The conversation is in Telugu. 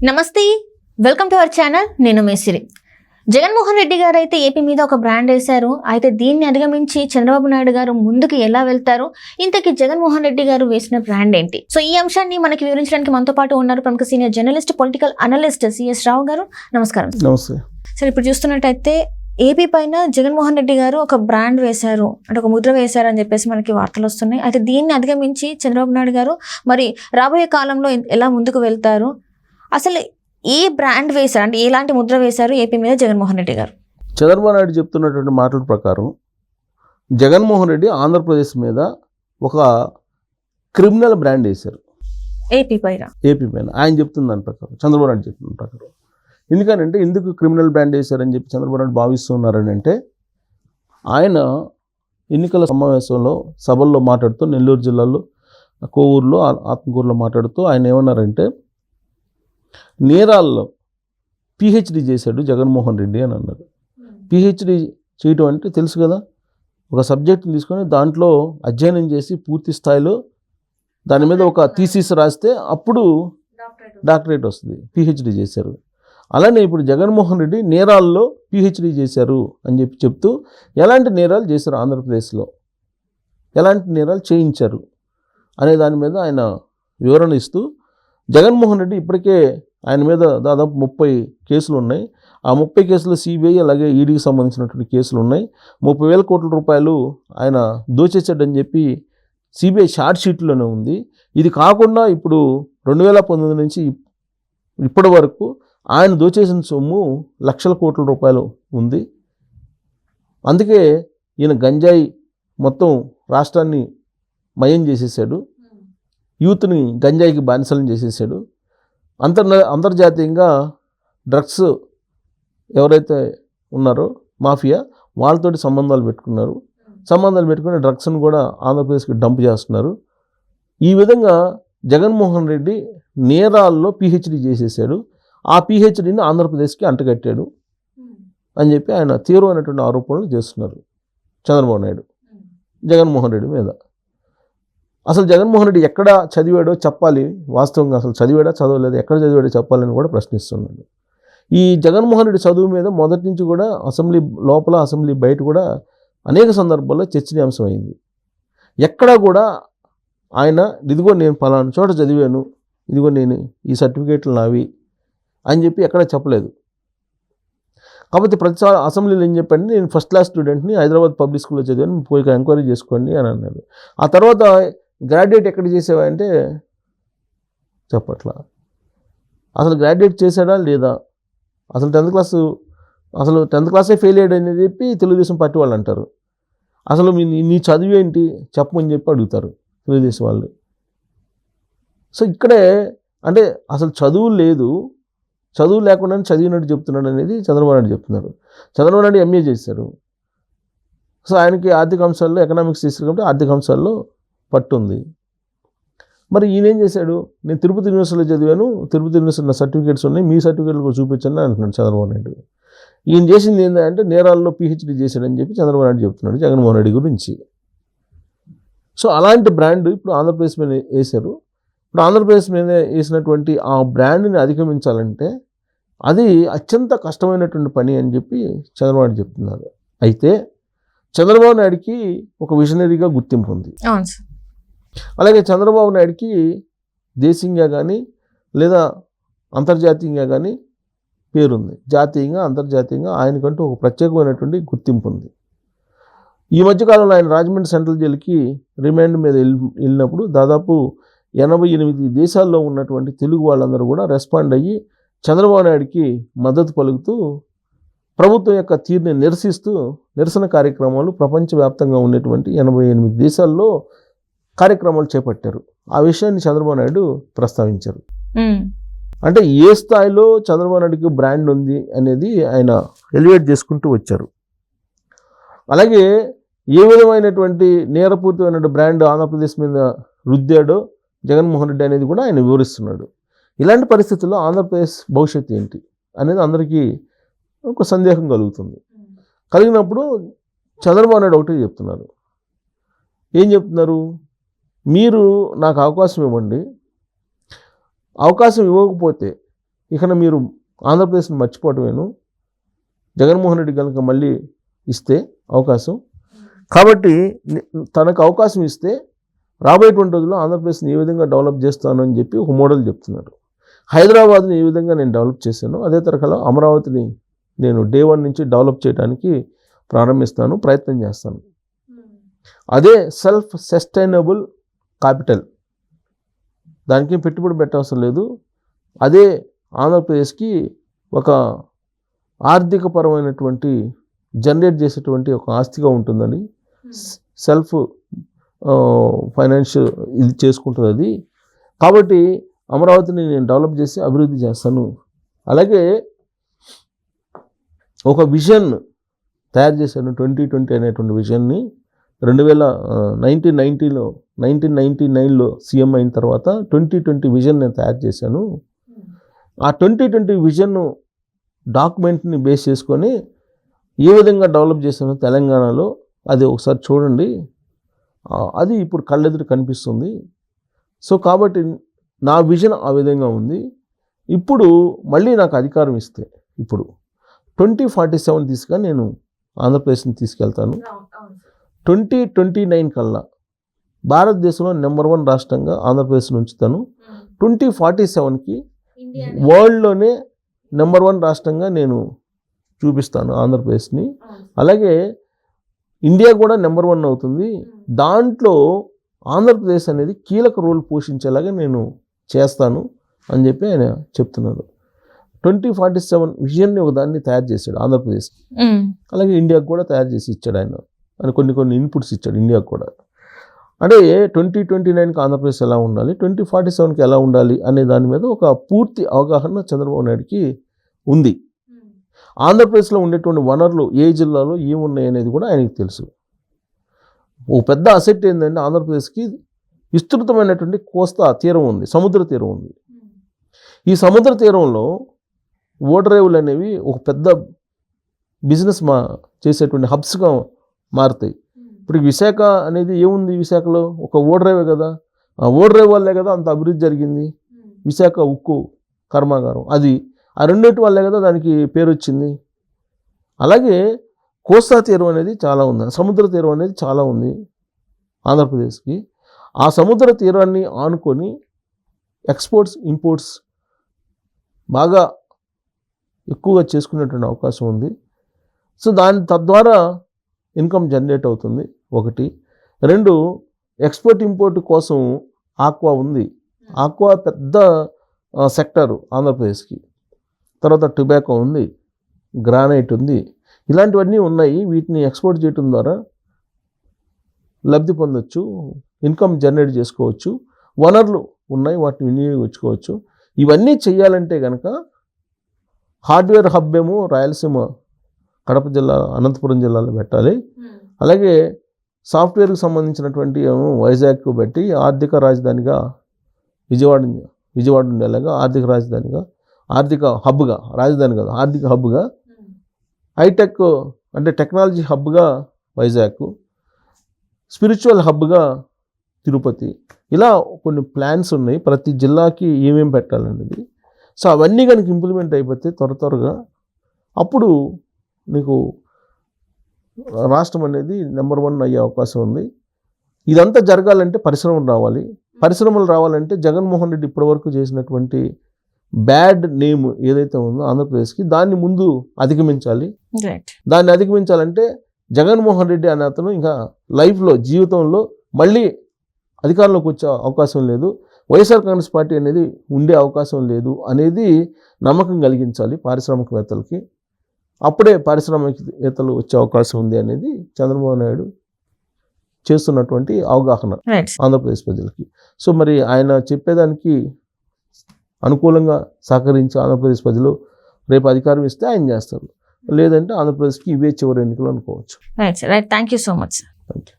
నమస్తే, వెల్కమ్ టు అవర్ ఛానల్. నేను మేసిరి. జగన్మోహన్ రెడ్డి గారు అయితే ఏపీ మీద ఒక బ్రాండ్ వేశారు. అయితే దీన్ని అధిగమించి చంద్రబాబు నాయుడు గారు ముందుకు ఎలా వెళ్తారు, ఇంతకీ జగన్మోహన్ రెడ్డి గారు వేసిన బ్రాండ్ ఏంటి? సో ఈ అంశాన్ని మనకి వివరించడానికి మనతో పాటు ఉన్నారు ప్రముఖ senior journalist, political analyst CS Rao గారు. నమస్కారం. నమస్తే. సరే, ఇప్పుడు చూస్తున్నట్టయితే ఏపీ పైన జగన్మోహన్ రెడ్డి గారు ఒక బ్రాండ్ వేశారు, అంటే ఒక ముద్ర వేశారు అని చెప్పేసి మనకి వార్తలు వస్తున్నాయి. అయితే దీన్ని అధిగమించి చంద్రబాబు నాయుడు గారు మరి రాబోయే కాలంలో ఎలా ముందుకు వెళ్తారు, అసలు ఏ బ్రాండ్ వేశారు, అంటే ఎలాంటి ముద్ర వేశారు ఏపీ మీద జగన్మోహన్ రెడ్డి గారు? చంద్రబాబు నాయుడు చెప్తున్నటువంటి మాటల ప్రకారం జగన్మోహన్ రెడ్డి ఆంధ్రప్రదేశ్ మీద ఒక క్రిమినల్ బ్రాండ్ వేశారు ఏపీ పైన. ఆయన చెప్తున్న దాని ప్రకారం, చంద్రబాబు నాయుడు చెప్తున్న ప్రకారం. ఎందుకనంటే ఎందుకు క్రిమినల్ బ్రాండ్ వేశారని చెప్పి చంద్రబాబు నాయుడు భావిస్తున్నారని అంటే, ఆయన ఎన్నికల సమావేశంలో సభల్లో మాట్లాడుతూ నెల్లూరు జిల్లాలో కోవూరులో ఆత్మకూరులో మాట్లాడుతూ ఆయన ఏమన్నారంటే, నేరాల్లో పిహెచ్డి చేశాడు జగన్మోహన్ రెడ్డి అని అన్నారు. పిహెచ్డి చేయటం అంటే తెలుసు కదా, ఒక సబ్జెక్ట్ని తీసుకొని దాంట్లో అధ్యయనం చేసి పూర్తి స్థాయిలో దాని మీద ఒక థీసిస్ రాస్తే అప్పుడు డాక్టరేట్ వస్తుంది. పిహెచ్డి చేశారు. అలానే ఇప్పుడు జగన్మోహన్ రెడ్డి నేరాల్లో పిహెచ్డి చేశారు అని చెప్తూ ఎలాంటి నేరాలు చేశారు, ఆంధ్రప్రదేశ్లో ఎలాంటి నేరాలు చేయించారు అనే దాని మీద ఆయన వివరణ ఇస్తూ, జగన్మోహన్ రెడ్డి ఇప్పటికే ఆయన మీద దాదాపు 30 కేసులు ఉన్నాయి. ఆ 30 కేసులు సిబిఐ అలాగే ఈడీకి సంబంధించినటువంటి కేసులు ఉన్నాయి. 30,000 కోట్ల రూపాయలు ఆయన దోచేశాడని చెప్పి సిబిఐ షార్ట్ షీట్లోనే ఉంది. ఇది కాకుండా ఇప్పుడు 2019 నుంచి ఇప్పటి వరకు ఆయన దోచేసిన సొమ్ము లక్షల కోట్ల రూపాయలు ఉంది. అందుకే ఈయన గంజాయి మొత్తం రాష్ట్రాన్ని మయం చేసేసాడు, యూత్ని గంజాయికి బానిసలను చేసేసాడు. అంతర్జాతీయంగా డ్రగ్స్ ఎవరైతే ఉన్నారో మాఫియా, వాళ్ళతోటి సంబంధాలు పెట్టుకుని డ్రగ్స్ను కూడా ఆంధ్రప్రదేశ్కి డంప్ చేస్తున్నారు. ఈ విధంగా జగన్మోహన్ రెడ్డి నేరాల్లో పిహెచ్డి చేసేసాడు. ఆ పిహెచ్డిని ఆంధ్రప్రదేశ్కి అంటగట్టాడు అని చెప్పి ఆయన తీవ్రమైనటువంటి ఆరోపణలు చేస్తున్నారు చంద్రబాబు నాయుడు జగన్మోహన్ రెడ్డి మీద. అసలు జగన్మోహన్ రెడ్డి ఎక్కడ చదివాడో చెప్పాలి, వాస్తవంగా అసలు చదివాడా చదవలేదు, ఎక్కడ చదివాడో చెప్పాలని కూడా ప్రశ్నిస్తున్నాడు. ఈ జగన్మోహన్ రెడ్డి చదువు మీద మొదటి నుంచి కూడా అసెంబ్లీ లోపల, అసెంబ్లీ బయట కూడా అనేక సందర్భాల్లో చర్చనీయాంశం అయింది. ఎక్కడా కూడా ఆయన ఇదిగో నేను పలానా చోట చదివాను, ఇదిగో నేను ఈ సర్టిఫికేట్లు నావి అని చెప్పి ఎక్కడా చెప్పలేదు. కాబట్టి ప్రతిసారి అసెంబ్లీలో ఏం చెప్పండి, నేను ఫస్ట్ క్లాస్ స్టూడెంట్ని, హైదరాబాద్ పబ్లిక్ స్కూల్లో చదివాను, పోయి ఎంక్వైరీ చేసుకోండి అని అన్నాడు. ఆ తర్వాత గ్రాడ్యుయేట్ ఎక్కడ చేసావా అంటే చెప్పట్లా. అసలు గ్రాడ్యుయేట్ చేశాడా లేదా, అసలు 10th క్లాసే ఫెయిల్ అయ్యాడని చెప్పి తెలుగుదేశం పార్టీ వాళ్ళు అంటారు. అసలు నీ చదువు ఏంటి చెప్పమని చెప్పి అడుగుతారు తెలుగుదేశం వాళ్ళు. సో ఇక్కడే అంటే అసలు చదువు లేదు, చదువు లేకుండా చదివినట్టు చెప్తున్నాడు అనేది చంద్రబాబు నాయుడు చెప్తున్నారు. చంద్రబాబు నాయుడు ఎంఏ చేశారు. సో ఆయనకి ఆర్థిక అంశాల్లో, ఎకనామిక్స్ చేశారు కాబట్టి ఆర్థిక అంశాల్లో పట్టుంది. మరి ఈయన ఏం చేశాడు, నేను తిరుపతి యూనివర్సిటీలో చదివాను, తిరుపతి యూనివర్సిటీ నా సర్టిఫికేట్స్ ఉన్నాయి, మీ సర్టిఫికేట్లు కూడా చూపించండి అంటున్నాడు చంద్రబాబు నాయుడు. ఈయన చేసింది ఏంటంటే నేరాల్లో పిహెచ్డి చేశాడని చెప్పి చంద్రబాబు నాయుడు చెప్తున్నాడు జగన్మోహన్ రెడ్డి గురించి. సో అలాంటి బ్రాండ్ ఇప్పుడు ఆంధ్రప్రదేశ్ మీద వేశారు. ఇప్పుడు ఆంధ్రప్రదేశ్ మీద వేసినటువంటి ఆ బ్రాండ్ని అధిగమించాలంటే అది అత్యంత కష్టమైనటువంటి పని అని చెప్పి చంద్రబాబు నాయుడు చెప్తున్నారు. అయితే చంద్రబాబు నాయుడికి ఒక విజనరీగా గుర్తింపు ఉంది. అలాగే చంద్రబాబు నాయుడికి దేశీయంగా కానీ లేదా అంతర్జాతీయంగా కానీ పేరుంది. జాతీయంగా, అంతర్జాతీయంగా ఆయనకంటూ ఒక ప్రత్యేకమైనటువంటి గుర్తింపు ఉంది. ఈ మధ్యకాలంలో ఆయన రాజమండ్రి సెంట్రల్ జైలుకి రిమాండ్ మీద వెళ్ళినప్పుడు దాదాపు 88 దేశాల్లో ఉన్నటువంటి తెలుగు వాళ్ళందరూ కూడా రెస్పాండ్ అయ్యి చంద్రబాబు నాయుడికి మద్దతు పలుకుతూ ప్రభుత్వం యొక్క తీరుని నిరసిస్తూ నిరసన కార్యక్రమాలు ప్రపంచవ్యాప్తంగా ఉన్నటువంటి 88 దేశాల్లో కార్యక్రమాలు చేపట్టారు. ఆ విషయాన్ని చంద్రబాబు నాయుడు ప్రస్తావించారు. అంటే ఏ స్థాయిలో చంద్రబాబు నాయుడికి బ్రాండ్ ఉంది అనేది ఆయన ఎలివేట్ చేసుకుంటూ వచ్చారు. అలాగే ఏ విధమైనటువంటి నేరపూరితమైన బ్రాండ్ ఆంధ్రప్రదేశ్ మీద రుద్దాడో జగన్మోహన్ రెడ్డి అనేది కూడా ఆయన వివరిస్తున్నాడు. ఇలాంటి పరిస్థితుల్లో ఆంధ్రప్రదేశ్ భవిష్యత్తు ఏంటి అనేది అందరికీ ఒక సందేహం కలిగినప్పుడు చంద్రబాబు నాయుడు ఒకటే చెప్తున్నారు. ఏం చెప్తున్నారు, మీరు నాకు అవకాశం ఇవ్వండి, అవకాశం ఇవ్వకపోతే ఇక మీరు ఆంధ్రప్రదేశ్ని మర్చిపోవటమేను. జగన్మోహన్ రెడ్డి కనుక మళ్ళీ ఇస్తే అవకాశం, కాబట్టి తనకు అవకాశం ఇస్తే రాబోయేటువంటి రోజుల్లో ఆంధ్రప్రదేశ్ని ఏ విధంగా డెవలప్ చేస్తాను అని చెప్పి ఒక మోడల్ చెప్తున్నారు. హైదరాబాద్ని ఏ విధంగా నేను డెవలప్ చేశాను అదే తరహాలో అమరావతిని నేను డే 1 నుంచి డెవలప్ చేయడానికి ప్రారంభిస్తాను, ప్రయత్నం చేస్తాను. అదే సెల్ఫ్ సస్టైనబుల్ క్యాపిటల్, దానికి పెట్టుబడి పెట్టవసరం లేదు. అదే ఆంధ్రప్రదేశ్కి ఒక ఆర్థికపరమైనటువంటి జనరేట్ చేసేటువంటి ఒక ఆస్తిగా ఉంటుందని, సెల్ఫ్ ఫైనాన్షియల్ ఇది చేసుకుంటుంది అది. కాబట్టి అమరావతిని నేను డెవలప్ చేసి అభివృద్ధి చేస్తాను. అలాగే ఒక విజన్ తయారు చేశాను, 2020 అనేటువంటి విజన్ని 1999లో సీఎం అయిన తర్వాత 2020 విజన్ నేను తయారు చేశాను. ఆ 2020 విజన్ డాక్యుమెంట్ని బేస్ చేసుకొని ఏ విధంగా డెవలప్ చేశాను తెలంగాణలో, అది ఒకసారి చూడండి. అది ఇప్పుడు కళ్ళెదురు కనిపిస్తుంది. సో కాబట్టి నా విజన్ ఆ విధంగా ఉంది. ఇప్పుడు మళ్ళీ నాకు అధికారం ఇస్తే ఇప్పుడు 2047 తీసుకొని నేను ఆంధ్రప్రదేశ్ని తీసుకెళ్తాను. 2029 కల్లా భారతదేశంలో నెంబర్ 1 రాష్ట్రంగా ఆంధ్రప్రదేశ్ని ఉంచుతాను. 2047కి వరల్డ్లోనే నెంబర్ 1 రాష్ట్రంగా నేను చూపిస్తాను ఆంధ్రప్రదేశ్ని. అలాగే ఇండియా కూడా నెంబర్ 1 అవుతుంది. దాంట్లో ఆంధ్రప్రదేశ్ అనేది కీలక రోల్ పోషించేలాగా నేను చేస్తాను అని చెప్పి ఆయన చెప్తున్నారు. 2047 విజన్ని ఒక దాన్ని తయారు చేశాడు ఆంధ్రప్రదేశ్, అలాగే ఇండియాకు కూడా తయారు చేసి ఇచ్చాడు ఆయన. అని కొన్ని ఇన్పుట్స్ ఇచ్చాడు ఇండియాకు కూడా. అంటే 2029కి ఆంధ్రప్రదేశ్ ఎలా ఉండాలి, 2047కి ఎలా ఉండాలి అనే దాని మీద ఒక పూర్తి అవగాహన చంద్రబాబు నాయుడుకి ఉంది. ఆంధ్రప్రదేశ్లో ఉండేటువంటి వనరులు ఏ జిల్లాలో ఏమున్నాయి అనేది కూడా ఆయనకి తెలుసు. ఓ పెద్ద అసెట్ ఏంటంటే ఆంధ్రప్రదేశ్కి విస్తృతమైనటువంటి కోస్తా తీరం ఉంది, సముద్ర తీరం ఉంది. ఈ సముద్ర తీరంలో ఓడరేవులు అనేవి ఒక పెద్ద బిజినెస్ చేసేటువంటి హబ్స్గా మారుతాయి. ఇప్పుడు విశాఖ అనేది ఏముంది, విశాఖలో ఒక ఓడరేవే కదా, ఆ ఓడరేవు వల్లే కదా అంత అభివృద్ధి జరిగింది. విశాఖ ఉక్కు కర్మాగారం, అది ఆ రెండింటి వల్లే కదా దానికి పేరు వచ్చింది. అలాగే కోస్తా తీరం అనేది చాలా ఉంది, సముద్ర తీరం అనేది చాలా ఉంది ఆంధ్రప్రదేశ్కి. ఆ సముద్ర తీరాన్ని ఆనుకొని ఎక్స్పోర్ట్స్ ఇంపోర్ట్స్ బాగా ఎక్కువగా చేసుకునేటువంటి అవకాశం ఉంది. సో తద్వారా ఇన్కమ్ జనరేట్ అవుతుంది ఒకటి. 2, ఎక్స్పోర్ట్ ఇంపోర్ట్ కోసం ఆక్వా ఉంది. ఆక్వా పెద్ద సెక్టర్ ఆంధ్రప్రదేశ్కి. తర్వాత టొబాకో ఉంది, గ్రానైట్ ఉంది, ఇలాంటివన్నీ ఉన్నాయి. వీటిని ఎక్స్పోర్ట్ చేయడం ద్వారా లబ్ధి పొందొచ్చు, ఇన్కమ్ జనరేట్ చేసుకోవచ్చు. వనరులు ఉన్నాయి, వాటిని వినియోగించుకోవచ్చు. ఇవన్నీ చేయాలంటే కనుక హార్డ్వేర్ హబ్ ఏమో రాయలసీమ కడప జిల్లా అనంతపురం జిల్లాలో పెట్టాలి. అలాగే సాఫ్ట్వేర్కి సంబంధించినటువంటి ఏమో వైజాగ్కు పెట్టి ఆర్థిక రాజధానిగా విజయవాడ ఉండేలాగా ఆర్థిక రాజధానిగా, ఆర్థిక హబ్గా, రాజధాని కాదు ఆర్థిక హబ్గా, హైటెక్ అంటే టెక్నాలజీ హబ్గా వైజాగ్, స్పిరిచువల్ హబ్గా తిరుపతి, ఇలా కొన్ని ప్లాన్స్ ఉన్నాయి ప్రతి జిల్లాకి ఏమేమి పెట్టాలనేది. సో అవన్నీ కనుక ఇంప్లిమెంట్ అయిపోతే త్వరగా అప్పుడు నీకు రాష్ట్రం అనేది నెంబర్ 1 అయ్యే అవకాశం ఉంది. ఇదంతా జరగాలంటే పరిశ్రమలు రావాలంటే జగన్మోహన్ రెడ్డి ఇప్పటివరకు చేసినటువంటి బ్యాడ్ నేమ్ ఏదైతే ఉందో ఆంధ్రప్రదేశ్కి, దాన్ని ముందు అధిగమించాలి. దాన్ని అధిగమించాలంటే జగన్మోహన్ రెడ్డి అనే అతను ఇంకా లైఫ్లో జీవితంలో మళ్ళీ అధికారంలోకి వచ్చే అవకాశం లేదు, వైఎస్ఆర్ కాంగ్రెస్ పార్టీ అనేది ఉండే అవకాశం లేదు అనేది నమ్మకం కలిగించాలి పారిశ్రామికవేత్తలకి. అప్పుడే పారిశ్రామికవేత్తలు వచ్చే అవకాశం ఉంది అనేది చంద్రబాబు నాయుడు చేస్తున్నటువంటి అవగాహన ఆంధ్రప్రదేశ్ ప్రజలకి. సో మరి ఆయన చెప్పేదానికి అనుకూలంగా సహకరించి ఆంధ్రప్రదేశ్ ప్రజలు రేపు అధికారం ఇస్తే ఆయన చేస్తారు, లేదంటే ఆంధ్రప్రదేశ్కి ఇవే చివరి ఎన్నికలు అనుకోవచ్చు. Right thank you so much. Thank you.